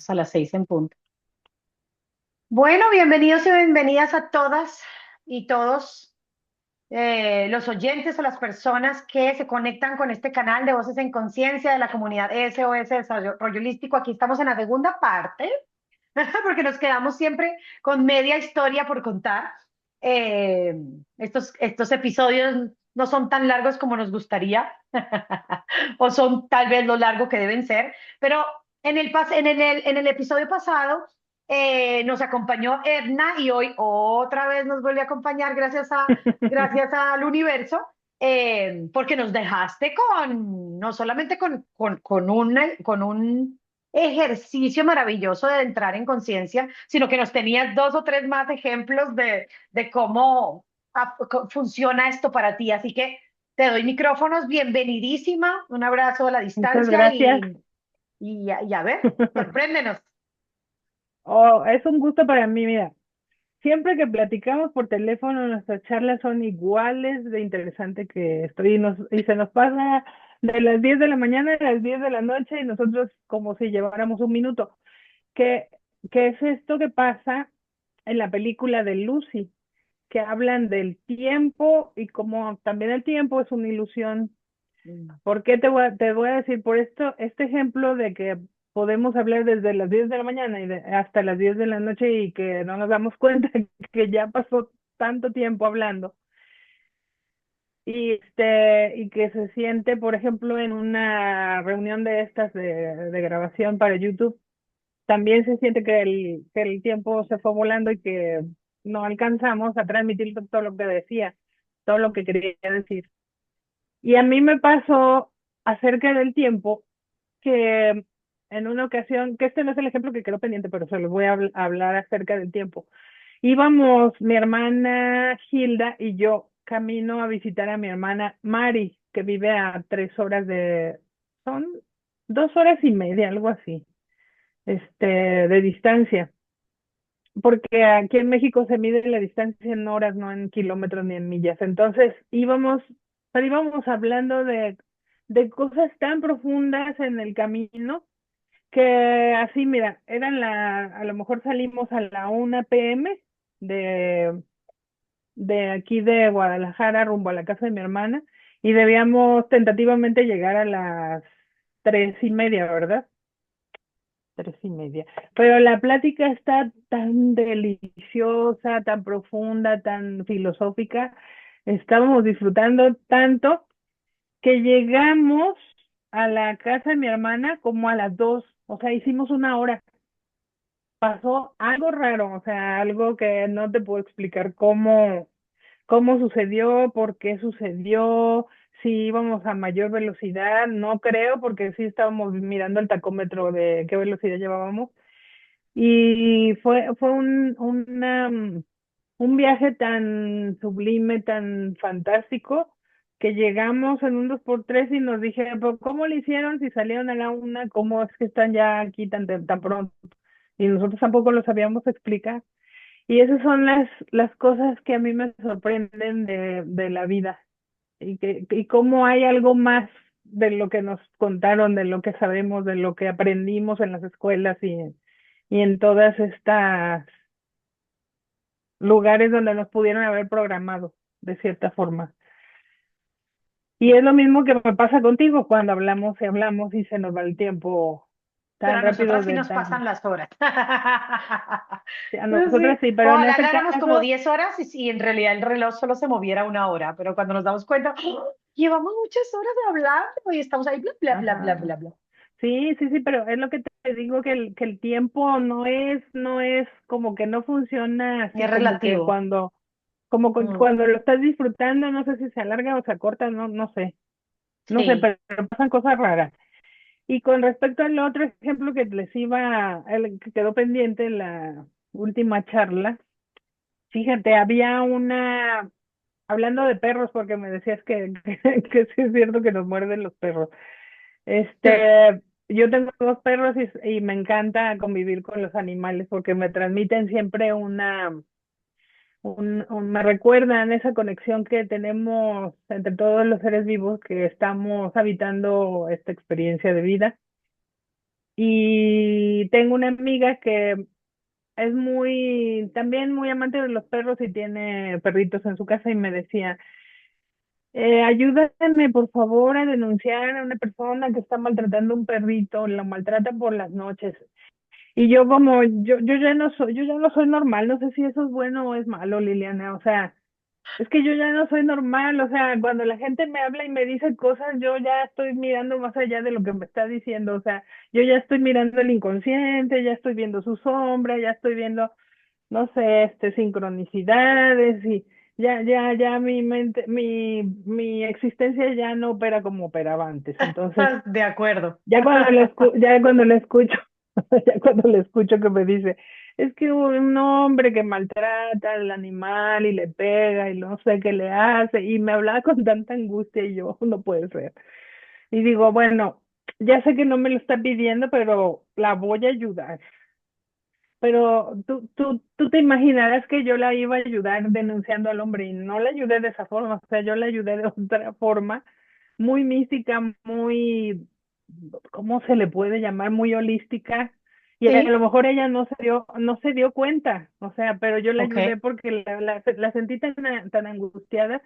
a las 6 en punto. Bueno, bienvenidos y bienvenidas a todas y todos los oyentes o las personas que se conectan con este canal de Voces en Conciencia de la comunidad SOS Desarrollo Holístico. Aquí estamos en la segunda parte, porque nos quedamos siempre con media historia por contar. Eh, estos episodios no son tan largos como nos gustaría, o son tal vez lo largo que deben ser, pero en el episodio pasado nos acompañó Edna y hoy otra vez nos vuelve a acompañar gracias al universo, porque nos dejaste no solamente con un ejercicio maravilloso de entrar en conciencia, sino que nos tenías dos o tres más ejemplos de cómo funciona esto para ti. Así que te doy micrófonos, bienvenidísima, un abrazo a la Muchas distancia gracias. y a ver, sorpréndenos. Oh, es un gusto para mí, mira. Siempre que platicamos por teléfono, nuestras charlas son iguales de interesante que estoy y se nos pasa de las 10 de la mañana a las 10 de la noche y nosotros como si lleváramos un minuto. ¿Qué, qué es esto que pasa en la película de Lucy? Que hablan del tiempo y como también el tiempo es una ilusión. Mm. ¿Por qué te voy a decir por esto, este ejemplo de que podemos hablar desde las 10 de la mañana hasta las 10 de la noche y que no nos damos cuenta que ya pasó tanto tiempo hablando? Y que se siente, por ejemplo, en una reunión de estas de grabación para YouTube, también se siente que el tiempo se fue volando y que no alcanzamos a transmitir todo lo que decía, todo lo que quería decir. Y a mí me pasó acerca del tiempo que en una ocasión, que este no es el ejemplo que quedó pendiente, pero se lo voy a hablar acerca del tiempo. Íbamos mi hermana Hilda y yo camino a visitar a mi hermana Mari, que vive a 3 horas son 2 horas y media, algo así, de distancia. Porque aquí en México se mide la distancia en horas, no en kilómetros ni en millas. Entonces pero íbamos hablando de cosas tan profundas en el camino que así, mira, a lo mejor salimos a la 1 p.m. de, de aquí de Guadalajara rumbo a la casa de mi hermana y debíamos tentativamente llegar a las 3:30, ¿verdad? 3:30. Pero la plática está tan deliciosa, tan profunda, tan filosófica. Estábamos disfrutando tanto que llegamos a la casa de mi hermana como a las 2. O sea, hicimos una hora. Pasó algo raro, o sea, algo que no te puedo explicar cómo sucedió, por qué sucedió, si íbamos a mayor velocidad, no creo, porque sí estábamos mirando el tacómetro de qué velocidad llevábamos. Y fue un viaje tan sublime, tan fantástico, que llegamos en un 2x3 y nos dijeron, "¿Pero cómo le hicieron si salieron a la 1? ¿Cómo es que están ya aquí tan pronto?". Y nosotros tampoco lo sabíamos explicar. Y esas son las cosas que a mí me sorprenden de la vida. Y cómo hay algo más de lo que nos contaron, de lo que sabemos, de lo que aprendimos en las escuelas y en todas estas lugares donde nos pudieron haber programado de cierta forma. Y es lo mismo que me pasa contigo cuando hablamos y se nos va el tiempo Pero tan a rápido nosotras sí de nos pasan tan... las horas. A Sí, nosotras sí, pero en ojalá este habláramos como caso, 10 horas y en realidad el reloj solo se moviera una hora, pero cuando nos damos cuenta, ¡oh! Llevamos muchas horas hablando y estamos ahí, bla, bla, bla, bla, ajá. bla, bla. Sí, sí, sí, pero es lo que te digo que el tiempo no es como que no funciona así Es como que relativo. Mm, cuando lo estás disfrutando, no sé si se alarga o se acorta, no sé, sí. pero pasan cosas raras. Y con respecto al otro ejemplo que el que quedó pendiente en la última charla, fíjate, hablando de perros, porque me decías que sí es cierto que nos muerden los perros. Yo tengo 2 perros y me encanta convivir con los animales porque me transmiten siempre me recuerdan esa conexión que tenemos entre todos los seres vivos que estamos habitando esta experiencia de vida. Y tengo una amiga que es también muy amante de los perros y tiene perritos en su casa y me decía, ayúdame por favor a denunciar a una persona que está maltratando a un perrito, lo maltrata por las noches. Y yo como, yo ya no soy normal, no sé si eso es bueno o es malo, Liliana, o sea, es que yo ya no soy normal, o sea, cuando la gente me habla y me dice cosas, yo ya estoy mirando más allá de lo que me está diciendo, o sea, yo ya estoy mirando el inconsciente, ya estoy viendo su sombra, ya estoy viendo, no sé, sincronicidades y ya mi mente, mi existencia ya no opera como operaba antes. Entonces, De acuerdo. ya cuando le escucho, ya cuando le escucho que me dice, es que un hombre que maltrata al animal y le pega y no sé qué le hace, y me hablaba con tanta angustia y yo, no puede ser. Y digo, bueno, ya sé que no me lo está pidiendo, pero la voy a ayudar. Pero tú te imaginarás que yo la iba a ayudar denunciando al hombre y no la ayudé de esa forma, o sea, yo la ayudé de otra forma, muy mística, muy, ¿cómo se le puede llamar? Muy holística. Y a lo Sí, mejor ella no se dio cuenta, o sea, pero yo la ok, ayudé porque la sentí tan angustiada.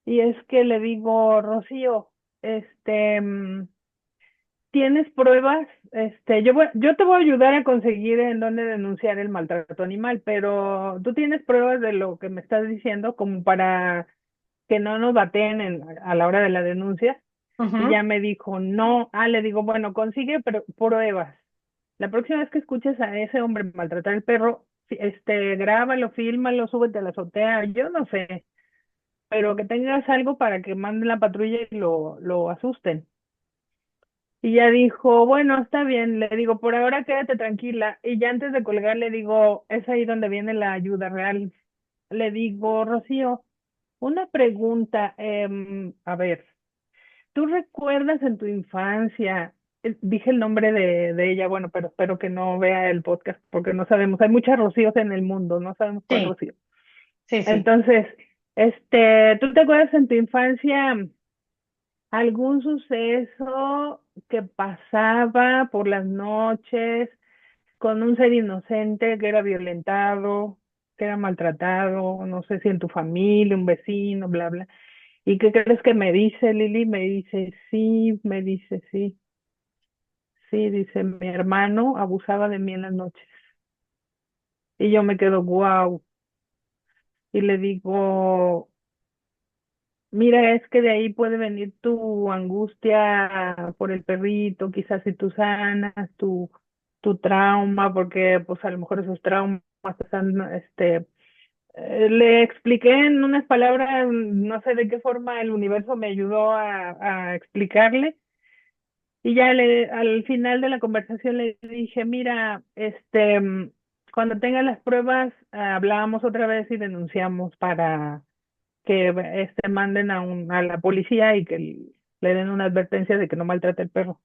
Y es que le digo, Rocío, ¿tienes pruebas? Yo te voy a ayudar a conseguir en dónde denunciar el maltrato animal, pero tú tienes pruebas de lo que me estás diciendo como para que no nos baten a la hora de la denuncia. Y ya ujú. me dijo, no, le digo, bueno, consigue pruebas. La próxima vez que escuches a ese hombre maltratar al perro, grábalo, fílmalo, súbete a la azotea, yo no sé, pero que tengas algo para que manden la patrulla y lo asusten. Y ya dijo, bueno, está bien, le digo, por ahora quédate tranquila. Y ya antes de colgar le digo, es ahí donde viene la ayuda real. Le digo, Rocío, una pregunta, a ver, ¿tú recuerdas en tu infancia? Dije el nombre de ella, bueno, pero espero que no vea el podcast porque no sabemos, hay muchas Rocíos en el mundo, no sabemos cuál Sí, Rocío. sí, sí. Entonces, ¿tú te acuerdas en tu infancia algún suceso que pasaba por las noches con un ser inocente que era violentado, que era maltratado, no sé si en tu familia, un vecino, bla, bla? ¿Y qué crees que me dice Lili? Me dice sí, dice, mi hermano abusaba de mí en las noches. Y yo me quedo, wow. Y le digo, mira, es que de ahí puede venir tu angustia por el perrito, quizás si tú sanas tu trauma, porque pues a lo mejor esos traumas están, le expliqué en unas palabras, no sé de qué forma el universo me ayudó a explicarle, y ya al final de la conversación le dije, mira, cuando tenga las pruebas, hablamos otra vez y denunciamos para que manden a la policía y que le den una advertencia de que no maltrate el perro.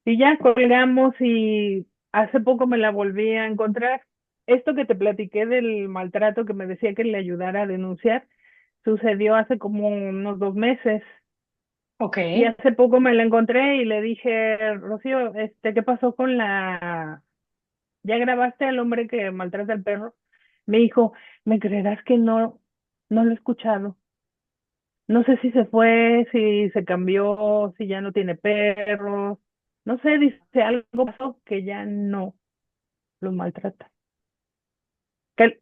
Y ya colgamos y hace poco me la volví a encontrar. Esto que te platiqué del maltrato que me decía que le ayudara a denunciar, sucedió hace como unos 2 meses. Ok. Y hace poco me la encontré y le dije, Rocío, ¿qué pasó con ¿Ya grabaste al hombre que maltrata al perro? Me dijo, ¿me creerás que no lo he escuchado? No sé si se fue, si se cambió, si ya no tiene perros. No sé, dice algo pasó que ya no lo maltrata. Que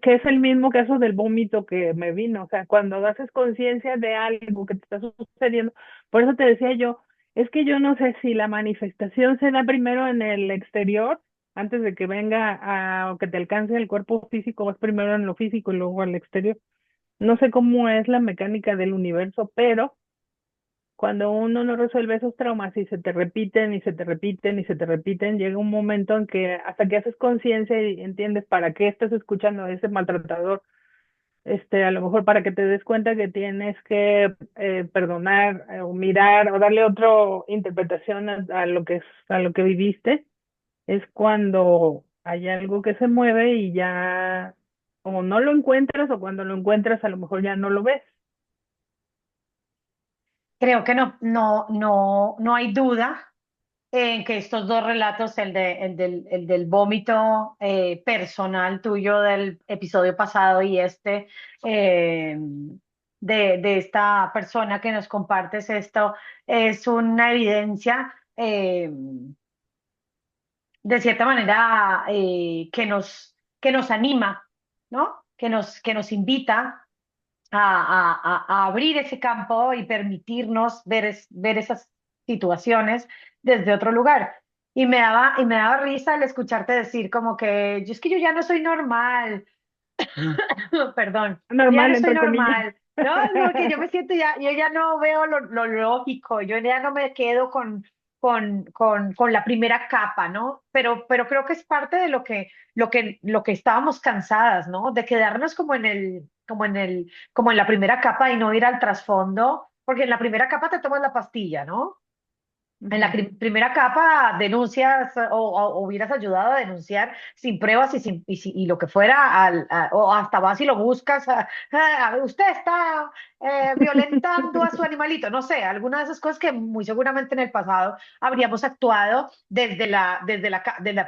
es el mismo caso del vómito que me vino. O sea, cuando haces conciencia de algo que te está sucediendo, por eso te decía yo, es que yo no sé si la manifestación se da primero en el exterior, antes de que venga o que te alcance el cuerpo físico, o es primero en lo físico y luego al exterior. No sé cómo es la mecánica del universo, pero cuando uno no resuelve esos traumas y se te repiten y se te repiten y se te repiten, llega un momento en que hasta que haces conciencia y entiendes para qué estás escuchando a ese maltratador, a lo mejor para que te des cuenta que tienes que perdonar o mirar o darle otra interpretación a lo a lo que viviste, es cuando hay algo que se mueve y ya o no lo encuentras o cuando lo encuentras a lo mejor ya no lo ves. Creo que no hay duda en que estos dos relatos, el del vómito personal tuyo del episodio pasado y eh, de esta persona que nos compartes esto, es una evidencia de cierta manera que nos anima, ¿no? Que nos invita a abrir ese campo y permitirnos ver, ver esas situaciones desde otro lugar. Y me daba risa el escucharte decir como que yo es que yo ya no soy normal, perdón, ya Normal, no soy entre comillas. normal. No, no, que yo me siento ya, yo ya no veo lo lógico, yo ya no me quedo con la primera capa, ¿no? Pero creo que es parte de lo que estábamos cansadas, ¿no? De quedarnos como en la primera capa y no ir al trasfondo, porque en la primera capa te tomas la pastilla, ¿no? En la Ujú. primera capa denuncias o hubieras ayudado a denunciar sin pruebas y lo que fuera, o hasta vas y lo buscas. Usted está violentando a su animalito, no sé, alguna de esas cosas que muy seguramente en el pasado habríamos actuado desde la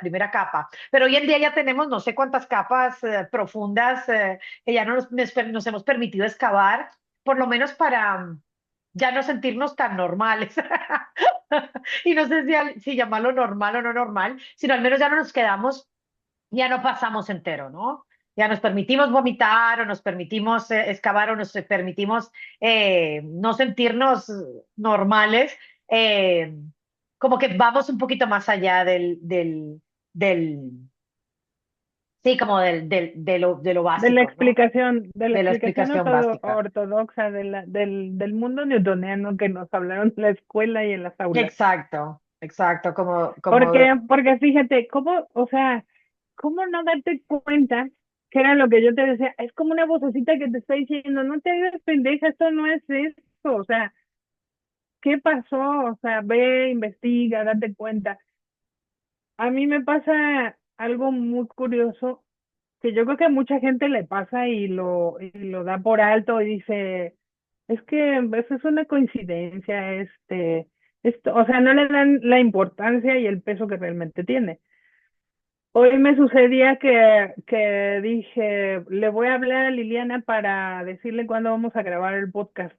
primera capa. Pero hoy en día ya tenemos no sé cuántas capas profundas que ya no nos hemos permitido excavar, por lo menos para ya no sentirnos tan normales. Y no sé si llamarlo normal o no normal, sino al menos ya no nos quedamos, ya no pasamos entero, ¿no? Ya nos permitimos vomitar o nos permitimos excavar o nos permitimos no sentirnos normales, eh, como que vamos un poquito más allá del sí, como de lo básico, ¿no? De la De la explicación explicación básica. ortodoxa del mundo newtoniano que nos hablaron en la escuela y en las aulas. Exacto, exacto, como Porque fíjate, ¿cómo, o sea, cómo no darte cuenta que era lo que yo te decía? Es como una vocecita que te está diciendo, no te hagas pendeja, esto no es eso, o sea, ¿qué pasó? O sea, ve, investiga, date cuenta. A mí me pasa algo muy curioso que yo creo que a mucha gente le pasa y lo da por alto y dice, es que eso es una coincidencia, esto, o sea, no le dan la importancia y el peso que realmente tiene. Hoy me sucedía que dije, le voy a hablar a Liliana para decirle cuándo vamos a grabar el podcast.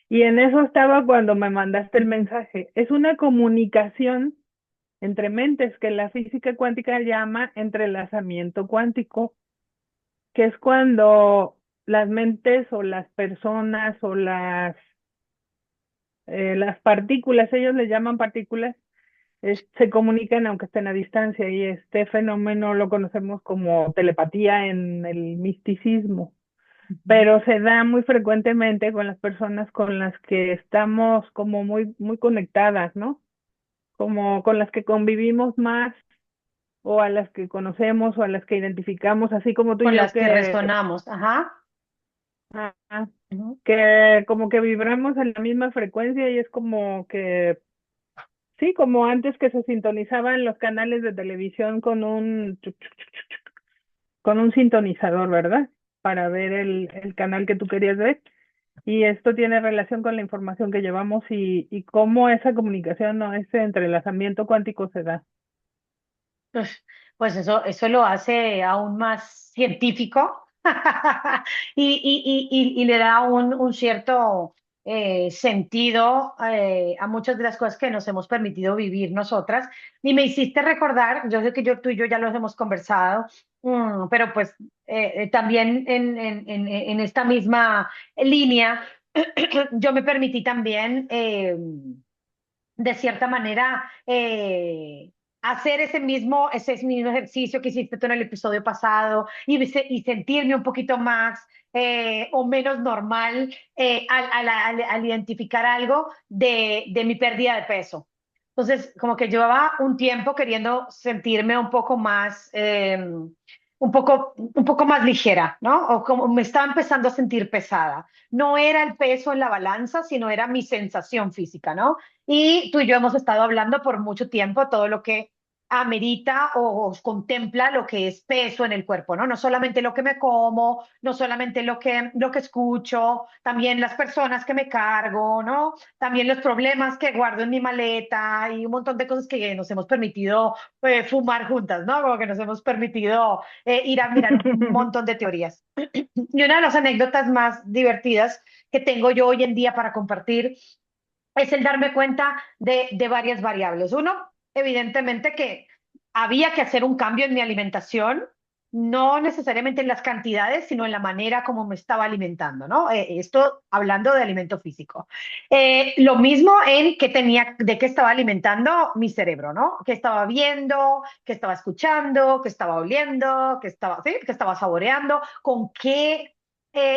Y en eso estaba cuando me mandaste el mensaje. Es una comunicación entre mentes que la física cuántica llama entrelazamiento cuántico, que es cuando las mentes o las personas o las partículas, ellos le llaman partículas, se comunican aunque estén a distancia y este fenómeno lo conocemos como telepatía en el misticismo, Ujú. pero se da muy frecuentemente con las personas con las que estamos como muy conectadas, ¿no? Como con las que convivimos más o a las que conocemos o a las que identificamos, así como tú y con yo las que resonamos. Ajá. ah, Ujú. que como que vibramos en la misma frecuencia y es como que, sí, como antes que se sintonizaban los canales de televisión con con un sintonizador, ¿verdad? Para ver el canal que tú querías ver. Y esto tiene relación con la información que llevamos y cómo esa comunicación o ese entrelazamiento cuántico se da. Pues, pues eso lo hace aún más científico y le da un cierto sentido a muchas de las cosas que nos hemos permitido vivir nosotras. Y me hiciste recordar, yo sé que tú y yo ya los hemos conversado, pero pues también en esta misma línea, yo me permití también de cierta manera, hacer ese mismo ejercicio que hiciste tú en el episodio pasado y sentirme un poquito más o menos normal al identificar algo de mi pérdida de peso. Entonces, como que llevaba un tiempo queriendo sentirme un poco más, un poco más ligera, ¿no? O como me estaba empezando a sentir pesada. No era el peso en la balanza, sino era mi sensación física, ¿no? Y tú y yo hemos estado hablando por mucho tiempo todo lo que amerita o contempla lo que es peso en el cuerpo, ¿no? No solamente lo que me como, no solamente lo que escucho, también las personas que me cargo, ¿no? También los problemas que guardo en mi maleta y un montón de cosas que nos hemos permitido fumar juntas, ¿no? Como que nos hemos permitido ir a mirar un montón de teorías. Y una de las anécdotas más divertidas que tengo yo hoy en día para compartir es el darme cuenta de varias variables. Uno, evidentemente que había que hacer un cambio en mi alimentación, no necesariamente en las cantidades, sino en la manera como me estaba alimentando, ¿no? Esto hablando de alimento físico. Lo mismo en que tenía, de qué estaba alimentando mi cerebro, ¿no? ¿Qué estaba viendo, qué estaba escuchando, qué estaba oliendo, qué estaba, ¿sí? Qué estaba saboreando, con qué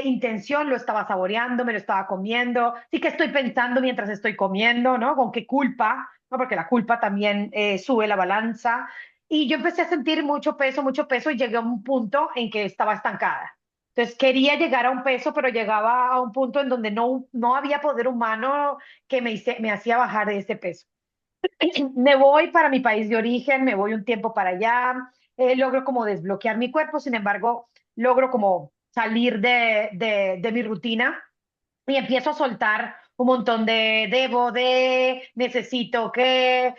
intención lo estaba saboreando, me lo estaba comiendo, sí que estoy pensando mientras estoy comiendo, ¿no? Con qué culpa, ¿no? Porque la culpa también sube la balanza. Y yo empecé a sentir mucho peso y llegué a un punto en que estaba estancada. Entonces quería llegar a un peso, pero llegaba a un punto en donde no había poder humano que me hacía bajar de ese peso. Me voy para mi país de origen, me voy un tiempo para allá, logro como desbloquear mi cuerpo, sin embargo, logro como salir de mi rutina y empiezo a soltar un montón de debo, de necesito que,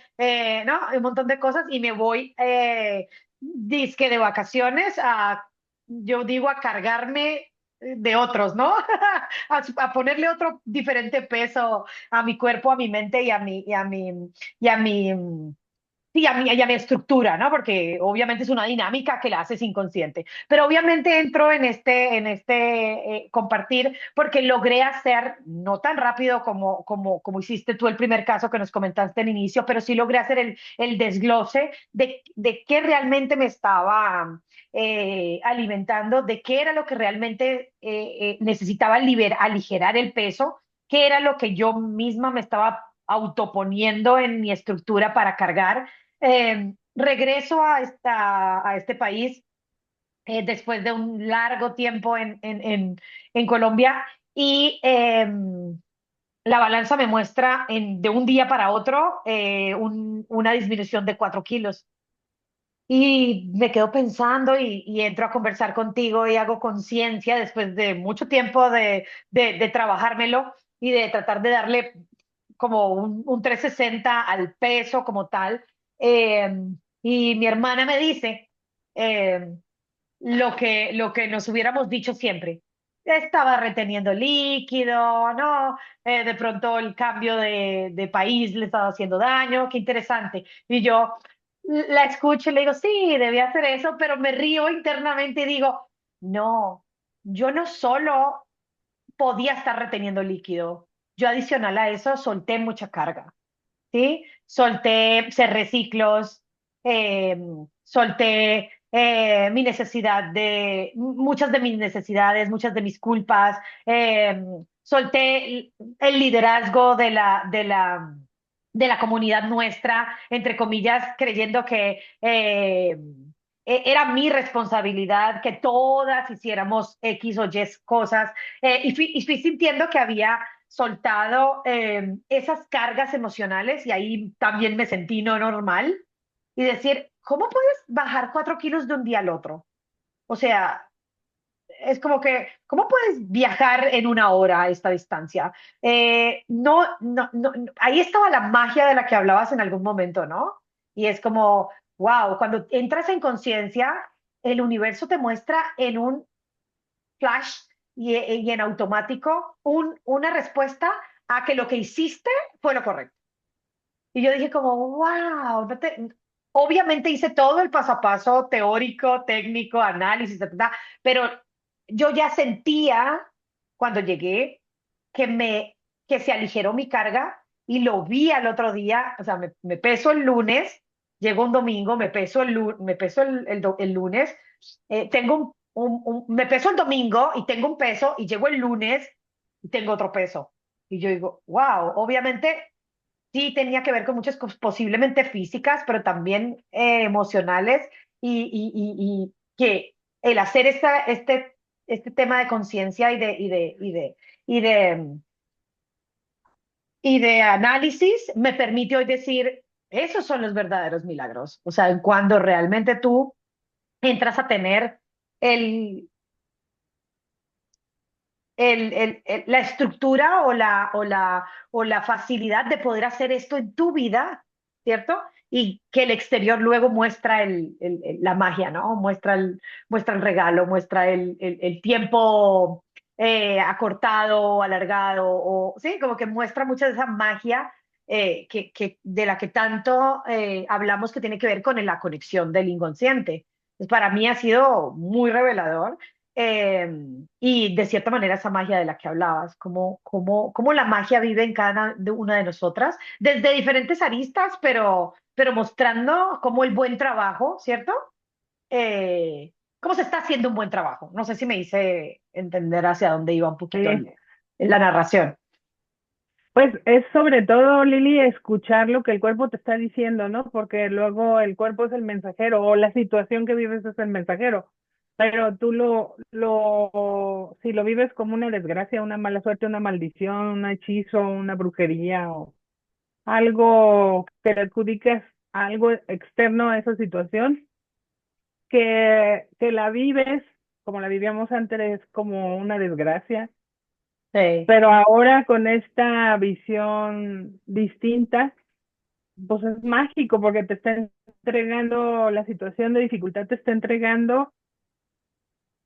¿no? Un montón de cosas y me voy disque de vacaciones yo digo, a cargarme de otros, ¿no? A ponerle otro diferente peso a mi cuerpo, a mi mente y a mi, sí, y a mi estructura, ¿no? Porque obviamente es una dinámica que la haces inconsciente. Pero obviamente entro en este compartir porque logré hacer, no tan rápido como hiciste tú el primer caso que nos comentaste al inicio, pero sí logré hacer el desglose de qué realmente me estaba alimentando, de qué era lo que realmente necesitaba aligerar el peso, qué era lo que yo misma me estaba autoponiendo en mi estructura para cargar. Regreso a este país después de un largo tiempo en Colombia y la balanza me muestra de un día para otro una disminución de 4 kilos. Y me quedo pensando y entro a conversar contigo y hago conciencia después de mucho tiempo de trabajármelo y de tratar de darle como un 360 al peso como tal. Eh, y mi hermana me dice eh, lo que nos hubiéramos dicho siempre. Estaba reteniendo líquido, ¿no? De pronto el cambio de país le estaba haciendo daño, qué interesante. Y yo la escucho y le digo, sí, debía hacer eso, pero me río internamente y digo, no, yo no solo podía estar reteniendo líquido, yo adicional a eso solté mucha carga. ¿Sí? Solté, cerré ciclos, eh, solté mi necesidad muchas de mis necesidades, muchas de mis culpas, solté el liderazgo de la comunidad nuestra, entre comillas, creyendo que era mi responsabilidad que todas hiciéramos X o Y cosas, y fui sintiendo que había soltado esas cargas emocionales y ahí también me sentí no normal y decir, ¿cómo puedes bajar 4 kilos de un día al otro? O sea, es como que, ¿cómo puedes viajar en una hora a esta distancia? Ahí estaba la magia de la que hablabas en algún momento, ¿no? Y es como, wow, cuando entras en conciencia, el universo te muestra en un flash y en automático una respuesta a que lo que hiciste fue lo correcto. Y yo dije como, wow, obviamente hice todo el paso a paso teórico, técnico, análisis, etc., pero yo ya sentía cuando llegué que que se aligeró mi carga y lo vi al otro día, o sea, me peso el lunes, llego un domingo, me peso el lunes, me peso el domingo y tengo un peso y llego el lunes y tengo otro peso. Y yo digo, wow, obviamente sí tenía que ver con muchas cosas, posiblemente físicas, pero también emocionales y que el hacer este tema de conciencia y de, y de análisis me permite hoy decir, esos son los verdaderos milagros. O sea, cuando realmente tú entras a tener el, la estructura o la facilidad de poder hacer esto en tu vida, ¿cierto? Y que el exterior luego muestra la magia, ¿no? Muestra el regalo, muestra el tiempo acortado, alargado, o sí, como que muestra mucha de esa magia de la que tanto hablamos que tiene que ver con la conexión del inconsciente. Pues para mí ha sido muy revelador eh, y de cierta manera esa magia de la que hablabas, cómo la magia vive en una de nosotras, desde diferentes aristas, pero mostrando cómo el buen trabajo, ¿cierto? Cómo se está haciendo un buen trabajo. No sé si me hice entender hacia dónde iba un poquito Sí. la narración. Pues es sobre todo, Lili, escuchar lo que el cuerpo te está diciendo, ¿no? Porque luego el cuerpo es el mensajero o la situación que vives es el mensajero. Pero tú si lo vives como una desgracia, una mala suerte, una maldición, un hechizo, una brujería o algo que le adjudicas a algo externo a esa situación, que la vives como la vivíamos antes, como una desgracia, Sí, pero ahora con esta visión distinta, pues es mágico porque te está entregando la situación de dificultad, te está entregando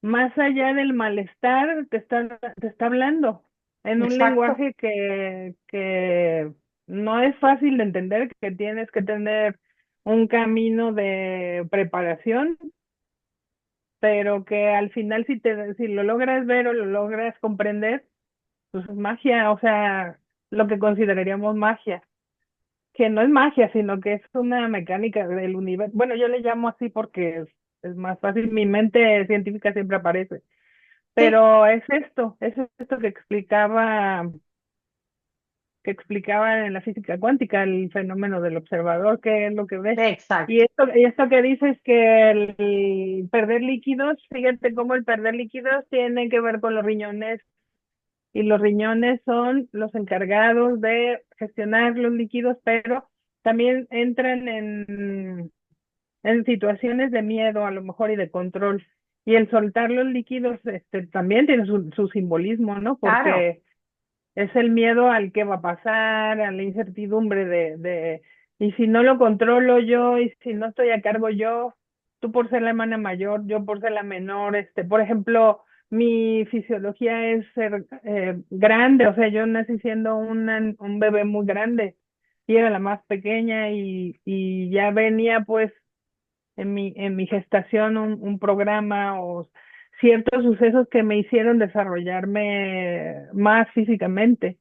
más allá del malestar, te está hablando en un exacto, lenguaje que no es fácil de entender, que tienes que tener un camino de preparación, pero que al final si lo logras ver o lo logras comprender, pues es magia, o sea, lo que consideraríamos magia, que no es magia, sino que es una mecánica del universo. Bueno, yo le llamo así porque es más fácil, mi mente científica siempre aparece, sí, pero es esto que explicaba en la física cuántica, el fenómeno del observador, que es lo que ves. exacto, Y esto que dices que el perder líquidos, fíjate cómo el perder líquidos tiene que ver con los riñones, y los riñones son los encargados de gestionar los líquidos, pero también entran en situaciones de miedo a lo mejor y de control. Y el soltar los líquidos también tiene su simbolismo, ¿no? claro, Porque es el miedo al que va a pasar, a la incertidumbre y si no lo controlo yo, y si no estoy a cargo yo, tú por ser la hermana mayor, yo por ser la menor, por ejemplo, mi fisiología es ser grande, o sea, yo nací siendo un bebé muy grande y era la más pequeña y ya venía pues en mi gestación un programa o ciertos sucesos que me hicieron desarrollarme más físicamente.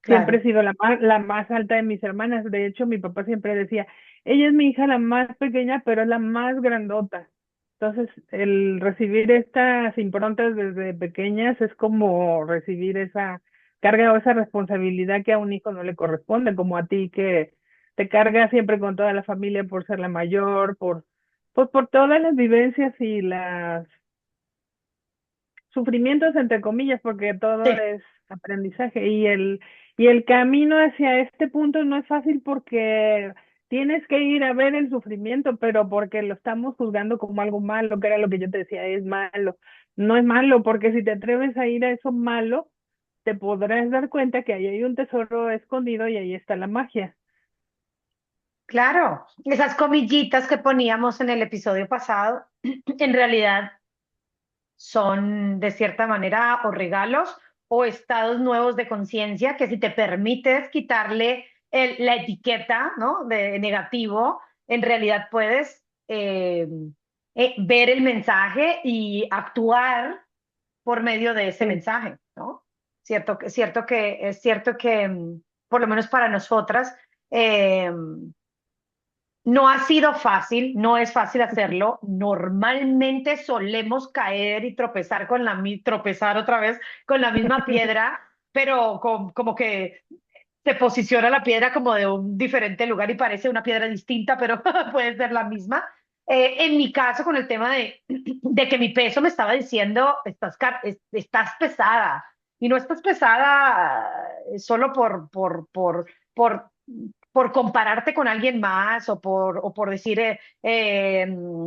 Siempre he claro, sido la más alta de mis hermanas. De hecho, mi papá siempre decía, ella es mi hija la más pequeña, pero es la más grandota. Entonces, el recibir estas improntas desde pequeñas es como recibir esa carga o esa responsabilidad que a un hijo no le corresponde, como a ti que te cargas siempre con toda la familia por ser la mayor, pues por todas las vivencias y las sufrimientos entre comillas, porque todo sí, es aprendizaje y el camino hacia este punto no es fácil porque tienes que ir a ver el sufrimiento, pero porque lo estamos juzgando como algo malo, que era lo que yo te decía, es malo. No es malo, porque si te atreves a ir a eso malo, te podrás dar cuenta que ahí hay un tesoro escondido y ahí está la magia. claro. Esas comillitas que poníamos en el episodio pasado, en realidad son de cierta manera o regalos o estados nuevos de conciencia que si te permites quitarle la etiqueta, ¿no? De negativo, en realidad puedes ver el mensaje y actuar por medio de ese Sí, mensaje, ¿no? Es cierto que por lo menos para nosotras, eh, no ha sido fácil, no es fácil hacerlo. Normalmente solemos caer y tropezar tropezar otra vez con la misma piedra, pero como que se posiciona la piedra como de un diferente lugar y parece una piedra distinta, pero puede ser la misma. En mi caso, con el tema de que mi peso me estaba diciendo, estás pesada y no estás pesada solo por por compararte con alguien más o por decir,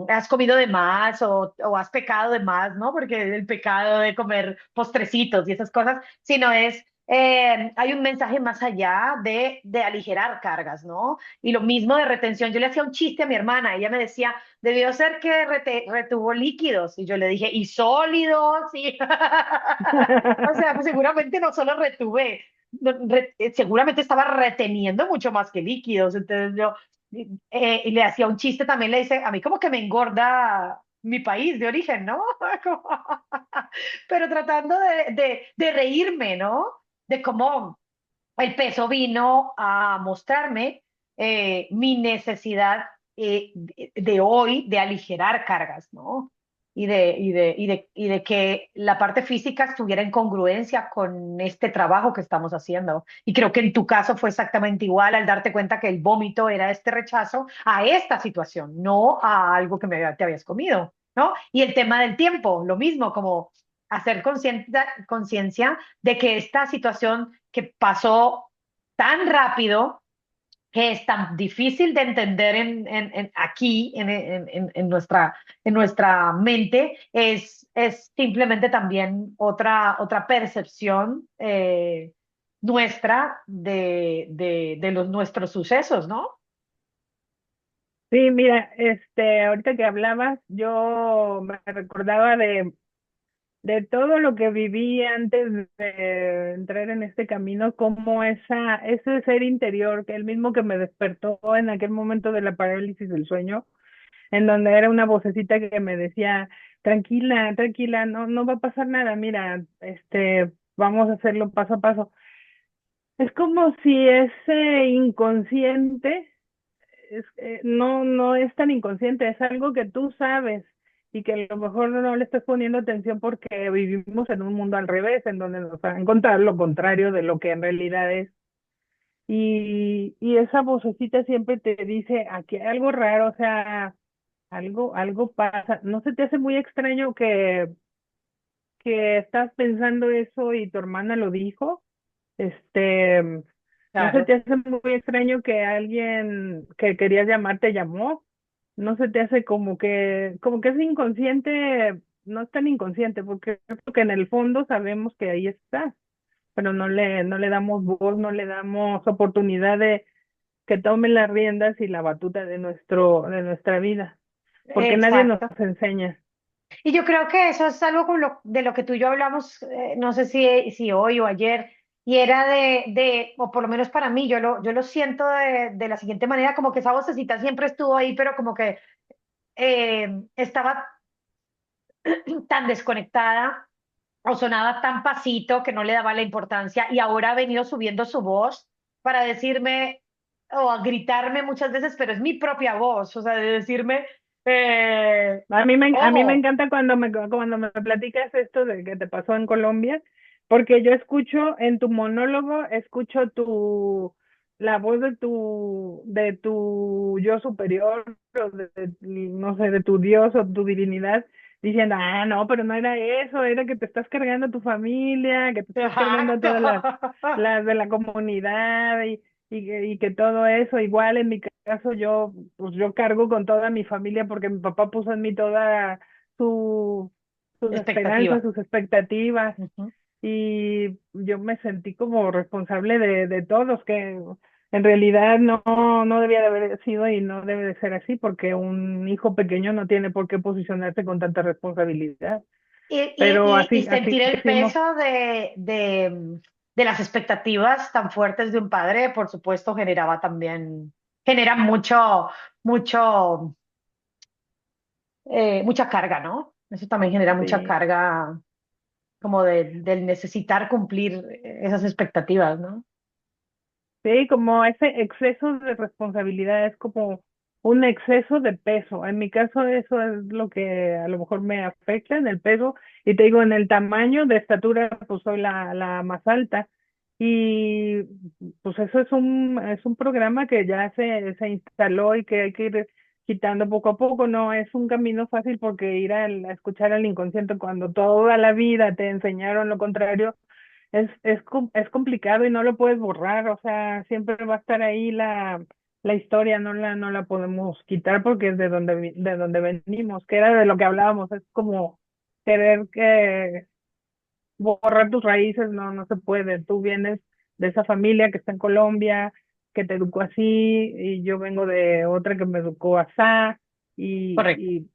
has comido de más o has pecado de más, ¿no? Porque el pecado de comer postrecitos y esas cosas, sino es, hay un mensaje más allá de aligerar cargas, ¿no? Y lo mismo de retención. Yo le hacía un chiste a mi hermana, ella me decía, debió ser que retuvo líquidos, y yo le dije, y sólidos, y... O sea, pues seguramente no solo retuve, seguramente estaba reteniendo mucho más que líquidos. Entonces yo, y le hacía un chiste también, le dice, a mí como que me engorda mi país de origen, ¿no? Como- Pero tratando de reírme, ¿no? De cómo el peso vino a mostrarme mi necesidad de hoy de aligerar cargas, ¿no? Y de que la parte física estuviera en congruencia con este trabajo que estamos haciendo. Y creo que en tu caso fue exactamente igual al darte cuenta que el vómito era este rechazo a esta situación, no a algo que te habías comido, ¿no? Y el tema del tiempo, lo mismo, como hacer conciencia de que esta situación que pasó tan rápido, que es tan difícil de entender aquí, en nuestra mente, es simplemente también otra percepción nuestra de nuestros sucesos, ¿no? Sí, mira, ahorita que hablabas, yo me recordaba de todo lo que viví antes de entrar en este camino, como ese ser interior, que el mismo que me despertó en aquel momento de la parálisis del sueño, en donde era una vocecita que me decía, tranquila, tranquila, no, no va a pasar nada, mira, vamos a hacerlo paso a paso. Es como si ese inconsciente no, no es tan inconsciente, es algo que tú sabes y que a lo mejor no le estás poniendo atención porque vivimos en un mundo al revés, en donde nos van a encontrar lo contrario de lo que en realidad es. Y esa vocecita siempre te dice, aquí hay algo raro, o sea, algo pasa. ¿No se te hace muy extraño que estás pensando eso y tu hermana lo dijo? Este, ¿No se Claro. te hace muy extraño que alguien que querías llamar te llamó? ¿No se te hace como que es inconsciente? No es tan inconsciente, porque creo que en el fondo sabemos que ahí está, pero no le damos voz, no le damos oportunidad de que tome las riendas y la batuta de nuestra vida, porque nadie nos Exacto. enseña. Y yo creo que eso es algo de lo que tú y yo hablamos, no sé si hoy o ayer, y era o por lo menos para mí, yo lo siento de la siguiente manera, como que esa vocecita siempre estuvo ahí, pero como que estaba tan desconectada o sonaba tan pasito que no le daba la importancia y ahora ha venido subiendo su voz para decirme o a gritarme muchas veces, pero es mi propia voz, o sea, de decirme, A mí me ojo. encanta cuando me platicas esto de que te pasó en Colombia, porque yo escucho en tu monólogo, escucho la voz de tu yo superior, o no sé, de tu Dios o tu divinidad, diciendo, ah, no, pero no era eso, era que te estás cargando a tu familia, que te estás cargando a Exacto. todas las de la comunidad y que todo eso, igual en mi caso yo, pues yo cargo con toda mi familia porque mi papá puso en mí toda su, sus esperanzas, Expectativa. sus expectativas Ujú. y yo me sentí como responsable de todos, que en realidad no debía de haber sido y no debe de ser así porque un hijo pequeño no tiene por qué posicionarse con tanta responsabilidad, pero Y así sentir el crecimos. peso de las expectativas tan fuertes de un padre, por supuesto, genera mucho, mucha carga, ¿no? Eso también genera mucha Sí. carga como del necesitar cumplir esas expectativas, ¿no? Sí, como ese exceso de responsabilidad es como un exceso de peso. En mi caso, eso es lo que a lo mejor me afecta en el peso. Y te digo, en el tamaño de estatura, pues soy la más alta. Y pues eso es un programa que ya se instaló y que hay que ir quitando poco a poco. No es un camino fácil porque a escuchar al inconsciente cuando toda la vida te enseñaron lo contrario es complicado y no lo puedes borrar, o sea, siempre va a estar ahí la historia, no la podemos quitar porque es de donde venimos, que era de lo que hablábamos, es como querer que borrar tus raíces, no se puede, tú vienes de esa familia que está en Colombia, que te educó así, y yo vengo de otra que me educó así, Correcto. y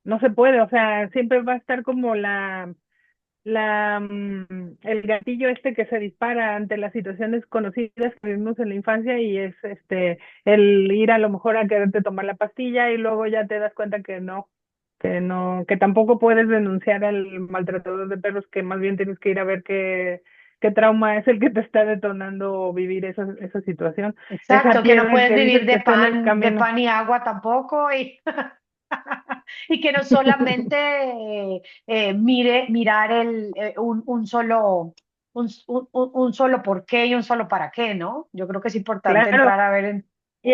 no se puede, o sea, siempre va a estar como el gatillo este que se dispara ante las situaciones conocidas que vivimos en la infancia y es el ir a lo mejor a quererte tomar la pastilla y luego ya te das cuenta que tampoco puedes denunciar al maltratador de perros, que más bien tienes que ir a ver qué trauma es el que te está detonando vivir esa situación. Esa Exacto, que no piedra puedes que dices vivir que está en el de camino. pan y agua tampoco, y, y que no solamente mirar un solo, un solo por qué y un solo para qué, ¿no? Yo creo que es importante Claro, entrar a ver en... y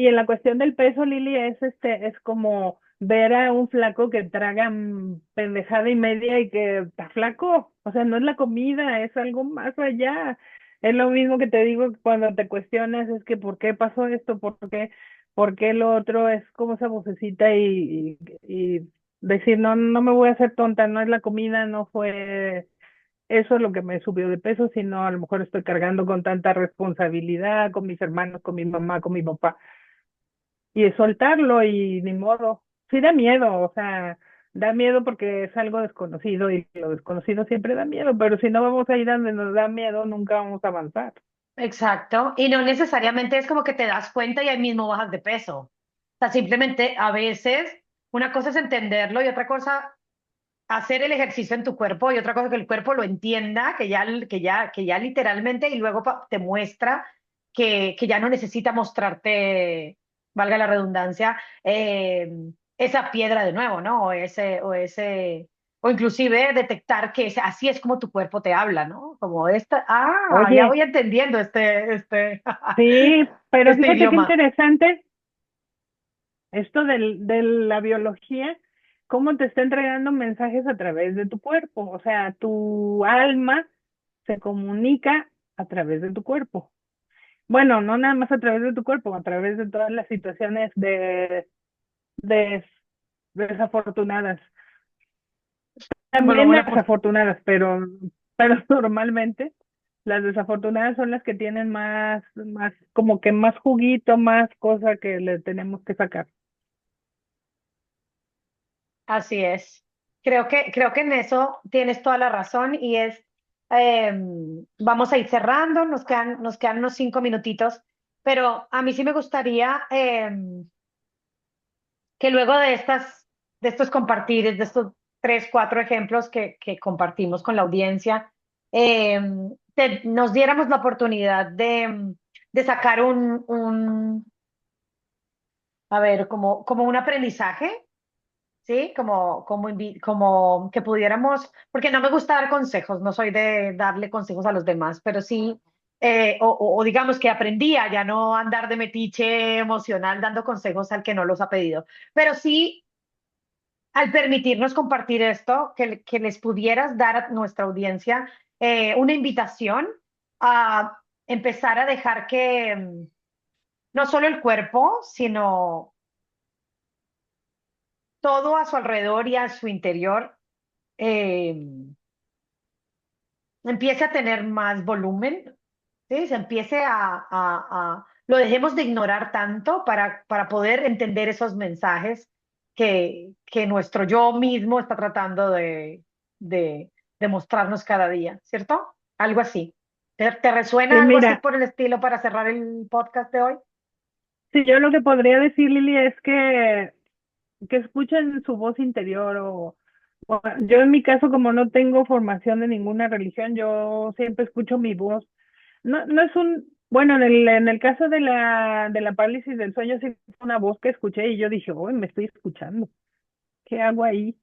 en la cuestión del peso, Lili, es como ver a un flaco que traga pendejada y media y que está flaco. O sea, no es la comida, es algo más allá. Es lo mismo que te digo cuando te cuestionas, es que ¿por qué pasó esto? ¿Por qué lo otro? Es como esa vocecita y decir, no me voy a hacer tonta, no es la comida, no fue eso es lo que me subió de peso, sino a lo mejor estoy cargando con tanta responsabilidad, con mis hermanos, con mi mamá, con mi papá, y es soltarlo y ni modo. Sí da miedo, o sea, da miedo porque es algo desconocido y lo desconocido siempre da miedo, pero si no vamos a ir donde nos da miedo, nunca vamos a avanzar. Exacto, y no necesariamente es como que te das cuenta y ahí mismo bajas de peso. O sea, simplemente a veces una cosa es entenderlo y otra cosa hacer el ejercicio en tu cuerpo y otra cosa que el cuerpo lo entienda, que ya literalmente y luego te muestra que ya no necesita mostrarte, valga la redundancia, esa piedra de nuevo, ¿no? O inclusive detectar que así es como tu cuerpo te habla, ¿no? Como esta, ya Oye, voy entendiendo sí, pero este fíjate qué idioma. interesante esto de la biología, cómo te está entregando mensajes a través de tu cuerpo, o sea, tu alma se comunica a través de tu cuerpo. Bueno, no nada más a través de tu cuerpo, a través de todas las situaciones de desafortunadas. Bueno, También bueno, las pues afortunadas, pero normalmente las desafortunadas son las que tienen como que más juguito, más cosa que le tenemos que sacar. así es. Creo que en eso tienes toda la razón y vamos a ir cerrando, nos quedan unos 5 minutitos, pero a mí sí me gustaría que luego de estos compartires, de estos 3, 4 ejemplos que compartimos con la audiencia, nos diéramos la oportunidad de sacar a ver, como un aprendizaje. ¿Sí? Como que pudiéramos, porque no me gusta dar consejos, no soy de darle consejos a los demás, pero sí, o digamos que aprendí a ya no andar de metiche emocional dando consejos al que no los ha pedido, pero sí, al permitirnos compartir esto, que les pudieras dar a nuestra audiencia una invitación a empezar a dejar que no solo el cuerpo, sino todo a su alrededor y a su interior eh, empiece a tener más volumen, ¿sí? Se empiece lo dejemos de ignorar tanto para poder entender esos mensajes que nuestro yo mismo está tratando de, de mostrarnos cada día, ¿cierto? Algo así. ¿Te Sí, resuena algo así mira, por el estilo para cerrar el podcast de hoy? si yo lo que podría decir, Lili, es que escuchen su voz interior o yo en mi caso, como no tengo formación de ninguna religión, yo siempre escucho mi voz. No es bueno, en el caso de la parálisis del sueño, sí fue una voz que escuché y yo dije, uy, me estoy escuchando, ¿qué hago ahí?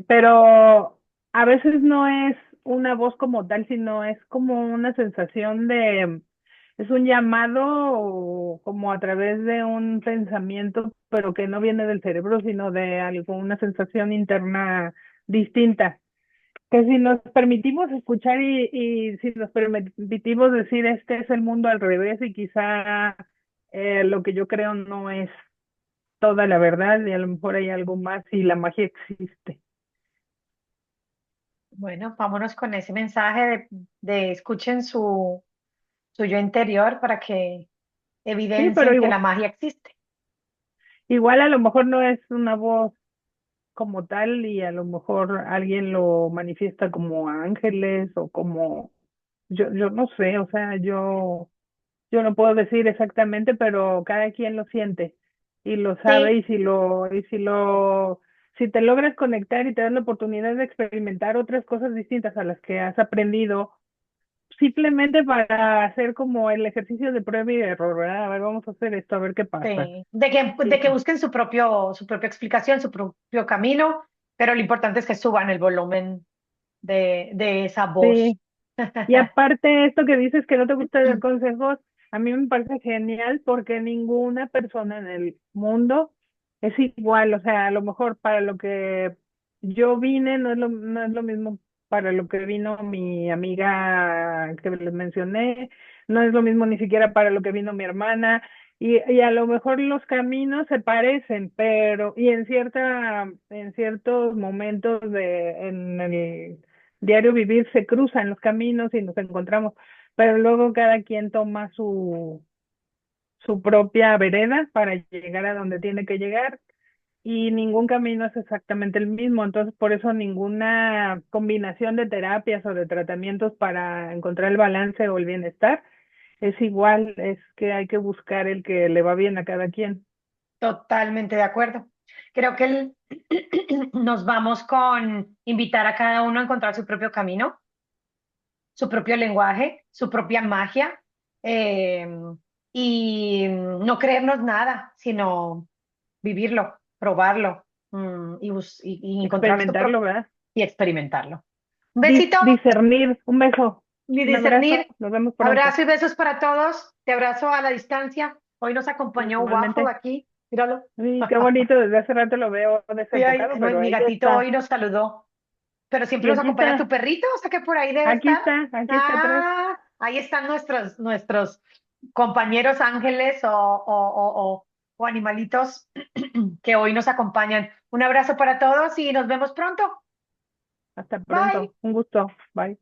Pero a veces no es una voz como tal, sino es como una sensación es un llamado como a través de un pensamiento, pero que no viene del cerebro, sino de algo, una sensación interna distinta. que si nos permitimos escuchar y si nos permitimos decir este es el mundo al revés y quizá lo que yo creo no es toda la verdad y a lo mejor hay algo más y la magia existe. Bueno, vámonos con ese mensaje de escuchen su yo interior para que Sí, pero evidencien que la igual, magia existe. igual a lo mejor no es una voz como tal y a lo mejor alguien lo manifiesta como ángeles o como, yo no sé, o sea, yo no puedo decir exactamente, pero cada quien lo siente y lo sabe Sí, si te logras conectar y te das la oportunidad de experimentar otras cosas distintas a las que has aprendido, simplemente para hacer como el ejercicio de prueba y de error, ¿verdad? A ver, vamos a hacer esto, a ver qué pasa. sí. De que Sí, busquen su propia explicación, su propio camino, pero lo importante es que suban el volumen de esa voz. sí. Y aparte, esto que dices que no te gusta dar consejos, a mí me parece genial porque ninguna persona en el mundo es igual. O sea, a lo mejor para lo que yo vine no es lo mismo para lo que vino mi amiga que les mencioné, no es lo mismo ni siquiera para lo que vino mi hermana. Y a lo mejor los caminos se parecen, pero, y en ciertos momentos en el diario vivir se cruzan los caminos y nos encontramos, pero luego cada quien toma su propia vereda para llegar a donde tiene que llegar y ningún camino es exactamente el mismo, entonces por eso ninguna combinación de terapias o de tratamientos para encontrar el balance o el bienestar es igual, es que hay que buscar el que le va bien a cada quien. Totalmente de acuerdo. Creo que nos vamos con invitar a cada uno a encontrar su propio camino, su propio lenguaje, su propia magia, eh, y no creernos nada, sino vivirlo, probarlo, y encontrar su Experimentarlo, propio ¿verdad? y experimentarlo. Un besito Discernir, un beso, y un abrazo, discernir. nos vemos pronto. Abrazo y besos para todos. Te abrazo a la distancia. Hoy nos acompañó Waffle Igualmente. aquí. Míralo. Sí, qué bonito, desde hace rato lo veo Sí, desenfocado, pero mi ahí ya gatito está. hoy nos saludó, pero siempre Y nos aquí acompaña tu está, perrito, o sea que por ahí debe estar. aquí está atrás. Ah, ahí están nuestros compañeros ángeles o animalitos que hoy nos acompañan. Un abrazo para todos y nos vemos pronto. Hasta Bye. pronto, un gusto, bye.